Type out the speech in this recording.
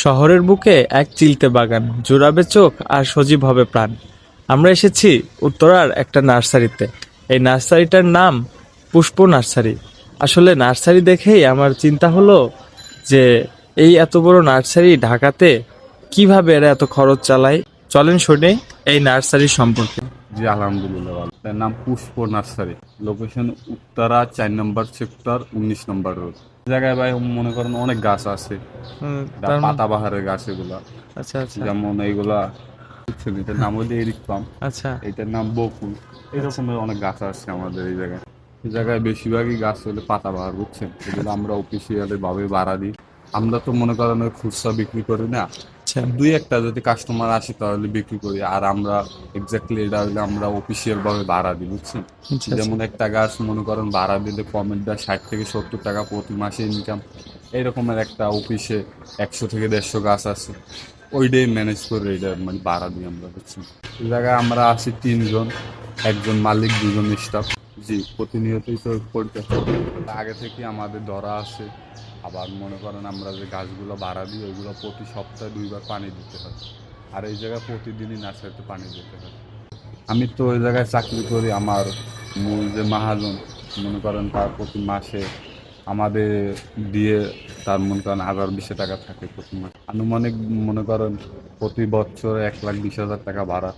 শহরের বুকে এক চিলতে বাগান, জুড়াবে চোখ আর সজীব হবে প্রাণ। আমরা এসেছি উত্তরার একটা নার্সারিতে। এই নার্সারিটার নাম পুষ্প নার্সারি। আসলে নার্সারি দেখেই আমার চিন্তা হলো যে এই এত বড় নার্সারি ঢাকাতে কিভাবে এরা এত খরচ চালায়। চলেন শুনি এই নার্সারির সম্পর্কে। জি আলহামদুলিল্লাহ ভালো। এর নাম পুষ্প নার্সারি। লোকেশন উত্তরা 4 নম্বর সেক্টর, 19 নম্বর রোড। জায়গায় ভাই মনে করেন অনেক গাছ আছে। তার পাতাবাহারের গাছ এগুলা, আচ্ছা আচ্ছা যেমন এইগুলা বুঝছেন, এটার নাম হলো এরিক পাম, আচ্ছা এটার নাম বকুল। আচ্ছা এরকমের অনেক গাছ আছে আমাদের এই জায়গায়। এই জায়গায় বেশিরভাগই গাছ হলে পাতাবাহার, বুঝছেন। এগুলো আমরা অফিসিয়ালি ভাবে ভাড়া দিই। আমরা তো মনে করেন ওই খুচরা বিক্রি করি না। আচ্ছা দুই একটা যদি কাস্টমার আসে তাহলে বিক্রি করি, আর আমরা এক্স্যাক্টলি এটা হলে আমরা অফিসিয়াল ভাবে ভাড়া দিই, বুঝছেন। আচ্ছা আচ্ছা যেমন একটা গাছ মনে করেন ভাড়া দিলে কমেন্টটা 60 থেকে 70 টাকা প্রতি মাসে ইনকাম। এইরকমের একটা অফিসে 100 থেকে 150 গাছ আছে, ওইটাই ম্যানেজ করে এটা মানে ভাড়া দিই আমরা, বুঝছেন। এই জায়গায় আমরা আছি 3 জন, একজন মালিক, 2 জন স্টাফ। জি, প্রতিনিয়তই তো পরিচর্যা আগে থেকে আমাদের ধরা আছে। আবার মনে করেন আমরা যে গাছগুলো ভাড়া দিই ওইগুলো প্রতি সপ্তাহে 2 বার পানি দিতে হয়। আর এই জায়গায় প্রতিদিনই নার্সারিতে পানি দিতে হয়। আমি তো ওই জায়গায় চাকরি করি। আমার মূল যে মহাজন, মনে করেন তার প্রতি মাসে আমাদের দিয়ে তার মনে করেন 1000-20 টাকা থাকে প্রতি মাসে। আনুমানিক মনে করেন প্রতি বছর 1,20,000 টাকা ভাড়া।